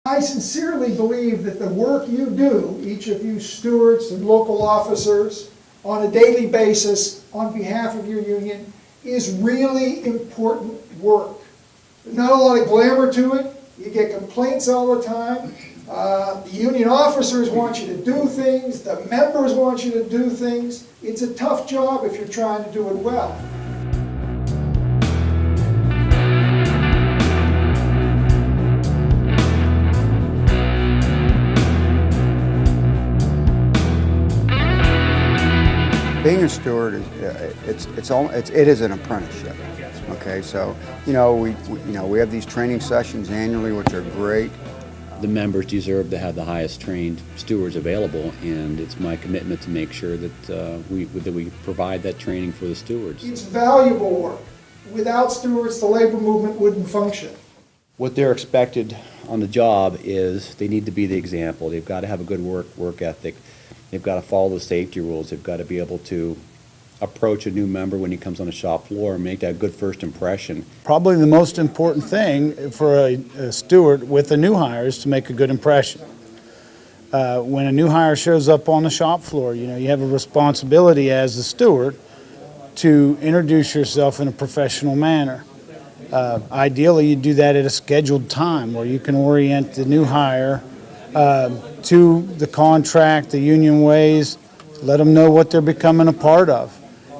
I sincerely believe that the work you do, each of you stewards and local officers, on a daily basis on behalf of your union, is really important work. There's not a lot of glamour to it. You get complaints all the time. The union officers want you to do things. The members want you to do things. It's a tough job if you're trying to do it well. Being a steward it is an apprenticeship. Okay, so we have these training sessions annually, which are great. The members deserve to have the highest trained stewards available, and it's my commitment to make sure that we provide that training for the stewards. It's valuable work. Without stewards, the labor movement wouldn't function. What they're expected on the job is they need to be the example. They've got to have a good work ethic. They've got to follow the safety rules. They've got to be able to approach a new member when he comes on the shop floor and make that good first impression. Probably the most important thing for a steward with a new hire is to make a good impression. When a new hire shows up on the shop floor, you have a responsibility as the steward to introduce yourself in a professional manner. Ideally, you do that at a scheduled time where you can orient the new hire to the contract, the union ways, let them know what they're becoming a part of.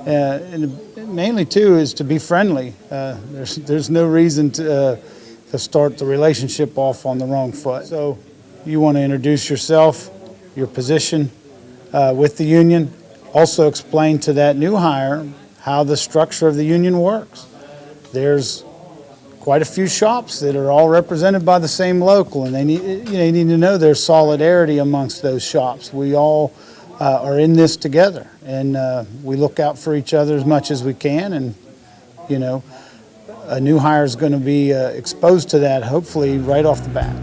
And mainly, too, is to be friendly. There's no reason to start the relationship off on the wrong foot. So you want to introduce yourself, your position with the union. Also explain to that new hire how the structure of the union works. There's quite a few shops that are all represented by the same local, and they need to know there's solidarity amongst those shops. We all are in this together, and we look out for each other as much as we can, and a new hire is going to be exposed to that hopefully right off the bat.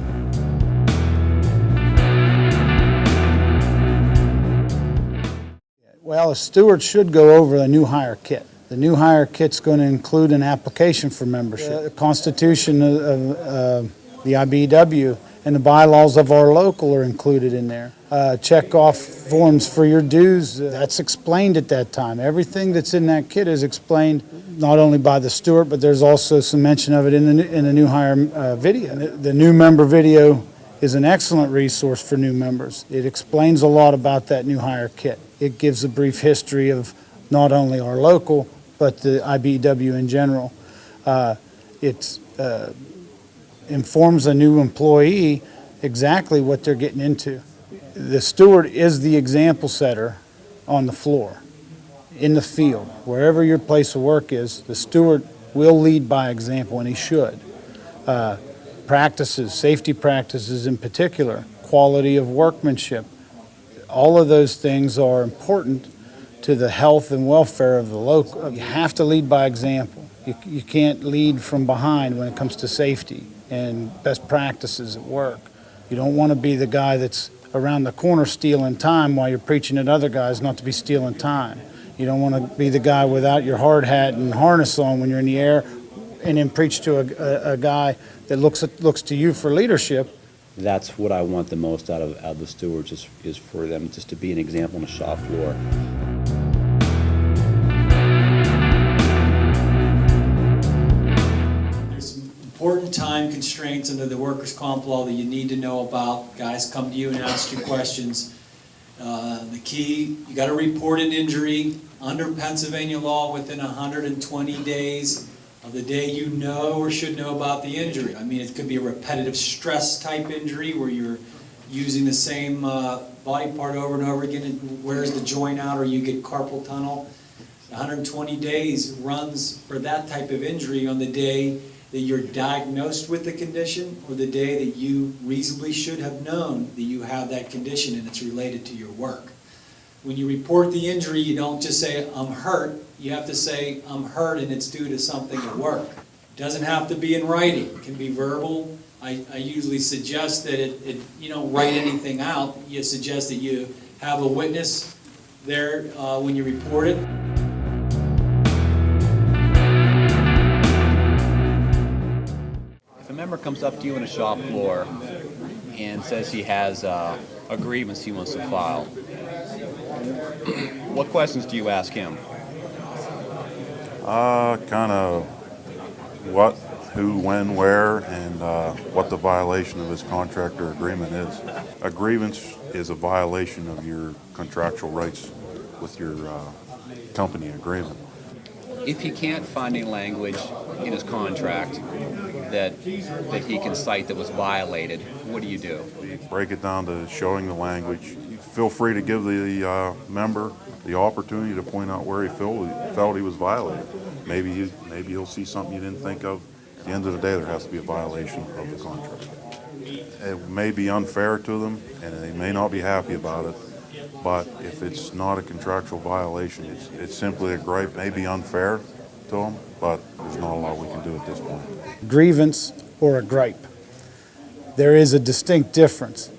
Well, a steward should go over a new hire kit. The new hire kit's going to include an application for membership. The Constitution of the IBEW and the bylaws of our local are included in there. Check off forms for your dues. That's explained at that time. Everything that's in that kit is explained not only by the steward, but there's also some mention of it in the new hire video. The new member video is an excellent resource for new members. It explains a lot about that new hire kit. It gives a brief history of not only our local, but the IBEW in general. It informs a new employee exactly what they're getting into. The steward is the example setter on the floor, in the field. Wherever your place of work is, the steward will lead by example, and he should. Practices, safety practices in particular, quality of workmanship, all of those things are important to the health and welfare of the local. You have to lead by example. You can't lead from behind when it comes to safety and best practices at work. You don't want to be the guy that's around the corner stealing time while you're preaching at other guys not to be stealing time. You don't want to be the guy without your hard hat and harness on when you're in the air and then preach to a guy that looks to you for leadership. That's what I want the most out of the stewards is for them just to be an example on the shop floor. Important time constraints under the workers' comp law that you need to know about. Guys come to you and ask you questions. The key, you got to report an injury under Pennsylvania law within 120 days of the day you know or should know about the injury. I mean, it could be a repetitive stress type injury where you're using the same body part over and over again and wears the joint out, or you get carpal tunnel. 120 days runs for that type of injury on the day that you're diagnosed with the condition or the day that you reasonably should have known that you have that condition and it's related to your work. When you report the injury, you don't just say, I'm hurt. You have to say, I'm hurt and it's due to something at work. It doesn't have to be in writing. It can be verbal. I usually suggest that you don't write anything out. You suggest that you have a witness there when you report it. If a member comes up to you on a shop floor and says he has a grievance he wants to file. What questions do you ask him? Kind of what, who, when, where, and what the violation of his contract or agreement is. A grievance is a violation of your contractual rights with your company agreement. If he can't find any language in his contract that he can cite that was violated, what do you do? Break it down to showing the language. Feel free to give the member the opportunity to point out where he felt he was violated. Maybe he'll see something you didn't think of. At the end of the day, there has to be a violation of the contract. It may be unfair to them, and they may not be happy about it, but if it's not a contractual violation, it's simply a gripe. It may be unfair to them, but there's not a lot we can do at this point. Grievance or a gripe. There is a distinct difference.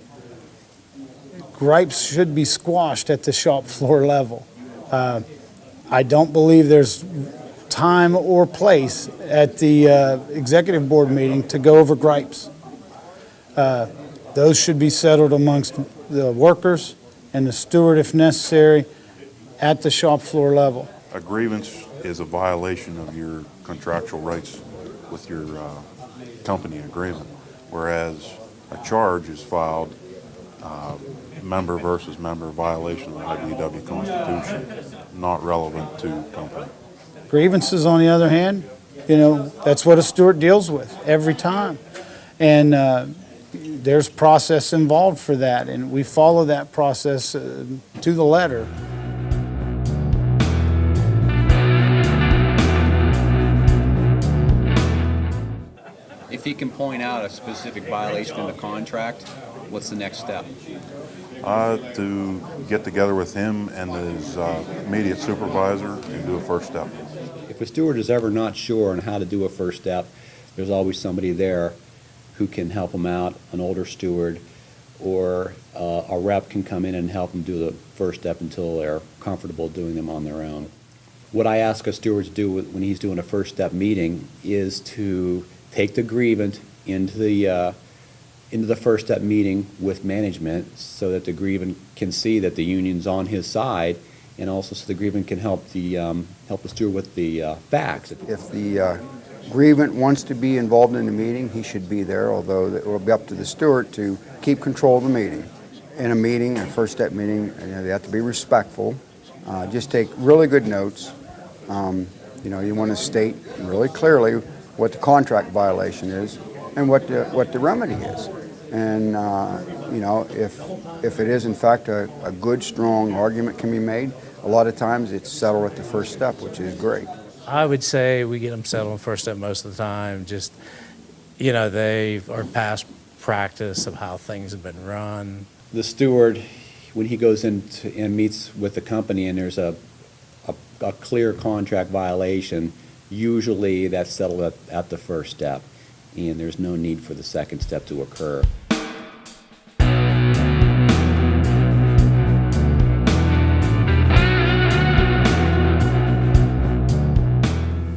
Gripes should be squashed at the shop floor level. I don't believe there's time or place at the executive board meeting to go over gripes. Those should be settled amongst the workers and the steward if necessary at the shop floor level. A grievance is a violation of your contractual rights with your company agreement, whereas a charge is filed member versus member violation of the IBEW Constitution, not relevant to company. Grievances, on the other hand, that's what a steward deals with every time. And there's process involved for that, and we follow that process to the letter. If he can point out a specific violation in the contract, what's the next step? To get together with him and his immediate supervisor and do a first step. If a steward is ever not sure on how to do a first step, there's always somebody there who can help them out, an older steward, or a rep can come in and help them do the first step until they're comfortable doing them on their own. What I ask a steward to do when he's doing a first step meeting is to take the grievant into the first step meeting with management so that the grievant can see that the union's on his side, and also so the grievant can help the steward with the facts. If the grievant wants to be involved in the meeting, he should be there, although it will be up to the steward to keep control of the meeting. In a meeting, a first step meeting, they have to be respectful. Just take really good notes. You want to state really clearly what the contract violation is and what the remedy is. And if it is in fact a good, strong argument can be made, a lot of times it's settled at the first step, which is great. I would say we get them settled first step most of the time. Just, they are past practice of how things have been run. The steward, when he goes in and meets with the company and there's a clear contract violation, usually that's settled at the first step, and there's no need for the second step to occur.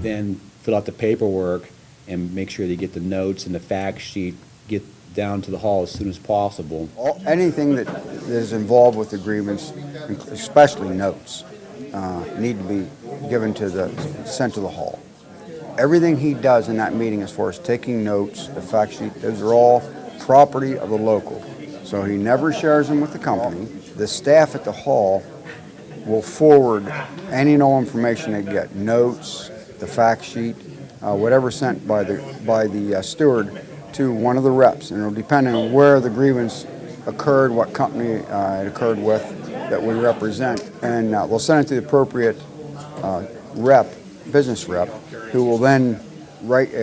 Then fill out the paperwork and make sure they get the notes and the fact sheet, get down to the hall as soon as possible. Anything that is involved with the grievance, especially notes, need to be sent to the hall. Everything he does in that meeting as far as taking notes, the fact sheet, those are all property of the local. So he never shares them with the company. The staff at the hall will forward any and all information they get, notes, the fact sheet, whatever sent by the steward to one of the reps, and it'll depend on where the grievance occurred, what company it occurred with that we represent, and we'll send it to the appropriate business rep, who will then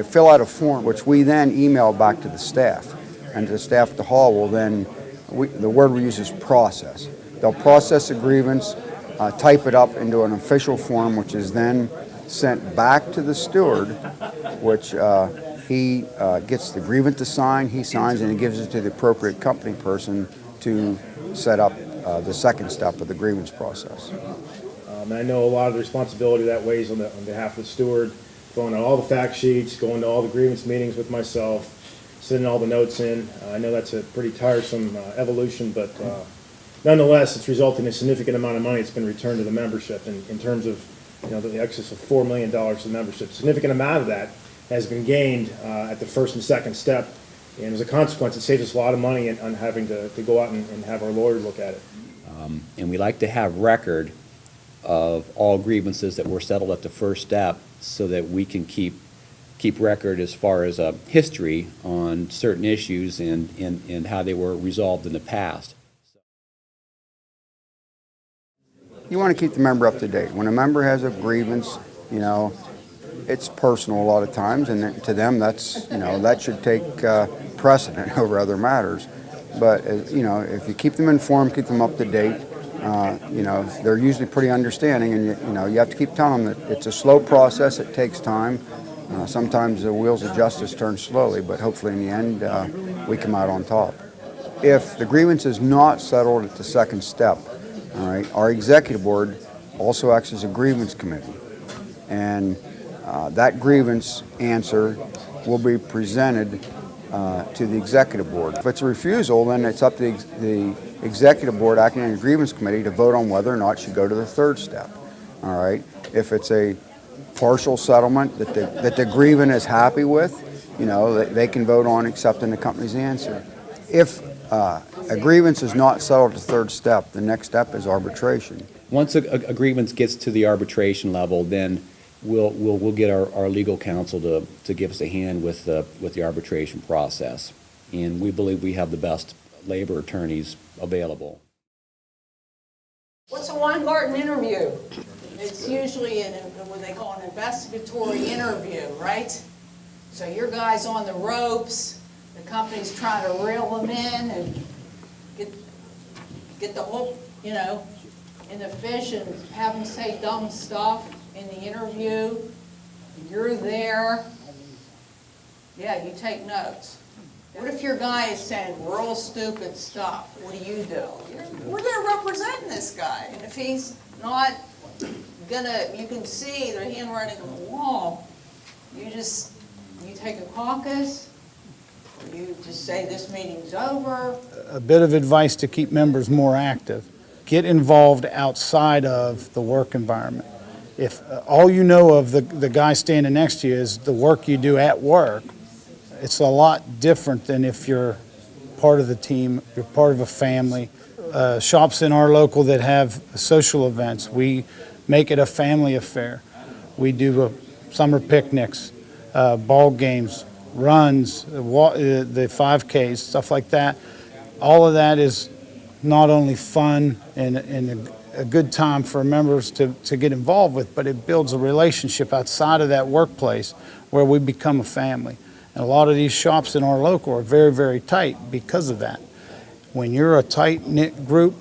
fill out a form, which we then email back to the staff, and the staff at the hall will then, the word we use is process. They'll process the grievance, type it up into an official form, which is then sent back to the steward, which he gets the grievance to sign, he signs, and he gives it to the appropriate company person to set up the second step of the grievance process. And I know a lot of the responsibility that weighs on behalf of the steward, going to all the fact sheets, going to all the grievance meetings with myself, sending all the notes in. I know that's a pretty tiresome evolution, but nonetheless, it's resulted in a significant amount of money that's been returned to the membership in terms of, the excess of $4 million to the membership. A significant amount of that has been gained at the first and second step, and as a consequence, it saves us a lot of money on having to go out and have our lawyer look at it. And we like to have record of all grievances that were settled at the first step so that we can keep record as far as a history on certain issues and how they were resolved in the past. You want to keep the member up to date. When a member has a grievance, it's personal a lot of times, and to them that's, that should take precedent over other matters. But, if you keep them informed, keep them up to date, they're usually pretty understanding, and you have to keep telling them that it's a slow process, it takes time. Sometimes the wheels of justice turn slowly, but hopefully in the end we come out on top. If the grievance is not settled at the second step, all right, our executive board also acts as a grievance committee, and that grievance answer will be presented to the executive board. If it's a refusal, then it's up to the executive board acting in a grievance committee to vote on whether or not it should go to the third step. All right. If it's a partial settlement that the grievant is happy with, they can vote on accepting the company's answer. If a grievance is not settled at the third step, the next step is arbitration. Once a grievance gets to the arbitration level, then we'll get our legal counsel to give us a hand with the arbitration process. And we believe we have the best labor attorneys available. What's a Weingarten interview? It's usually what they call an investigatory interview, right? So your guy's on the ropes, the company's trying to reel them in and get the hook, in the fish and have them say dumb stuff in the interview. You're there. Yeah, you take notes. What if your guy is saying real stupid stuff? What do? We're there representing this guy. And if he's not you can see the handwriting on the wall, you take a caucus, or you just say this meeting's over. A bit of advice to keep members more active. Get involved outside of the work environment. If all you know of the guy standing next to you is the work you do at work, it's a lot different than if you're part of the team, you're part of a family. Shops in our local that have social events, we make it a family affair. We do summer picnics, ball games, runs, the 5Ks, stuff like that. All of that is not only fun and a good time for members to get involved with, but it builds a relationship outside of that workplace where we become a family. And a lot of these shops in our local are very, very tight because of that. When you're a tight-knit group,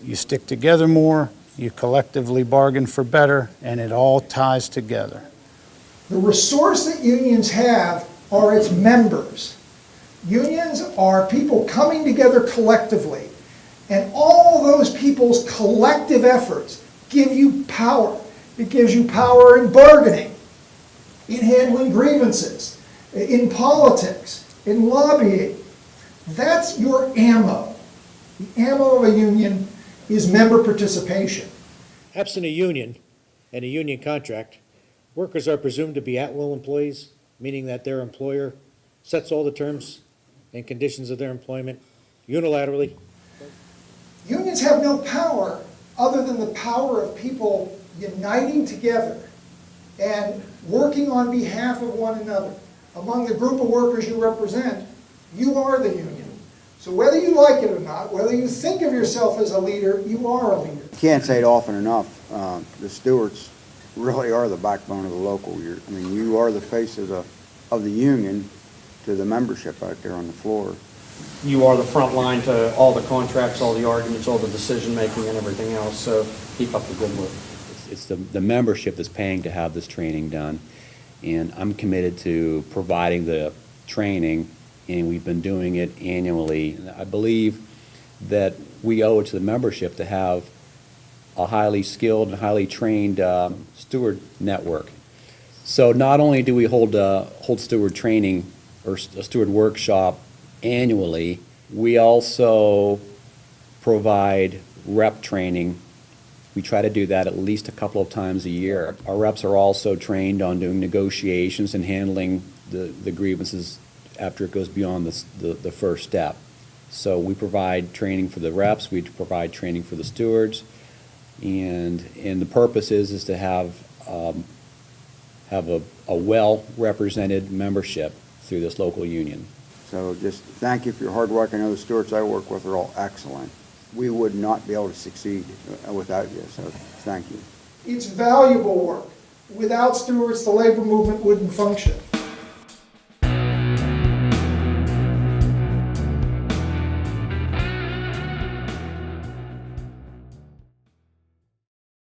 you stick together more, you collectively bargain for better, and it all ties together. The resource that unions have are its members. Unions are people coming together collectively, and all those people's collective efforts give you power. It gives you power in bargaining, in handling grievances, in politics, in lobbying. That's your ammo. The ammo of a union is member participation. Absent a union and a union contract, workers are presumed to be at-will employees, meaning that their employer sets all the terms and conditions of their employment unilaterally. Unions have no power other than the power of people uniting together and working on behalf of one another. Among the group of workers you represent, you are the union. So whether you like it or not, whether you think of yourself as a leader, you are a leader. Can't say it often enough. The stewards really are the backbone of the local. You are the face of the union to the membership out there on the floor. You are the front line to all the contracts, all the arguments, all the decision-making and everything else, so keep up the good work. It's the membership that's paying to have this training done, and I'm committed to providing the training, and we've been doing it annually. I believe that we owe it to the membership to have a highly skilled and highly trained steward network. So not only do we hold steward training or a steward workshop annually. We also provide rep training. We try to do that at least a couple of times a year. Our reps are also trained on doing negotiations and handling the grievances after it goes beyond the first step. So we provide training for the reps, we provide training for the stewards, and the purpose is to have a well-represented membership through this local union. So just thank you for your hard work. I know the stewards I work with are all excellent. We would not be able to succeed without you, so thank you. It's valuable work. Without stewards, the labor movement wouldn't function.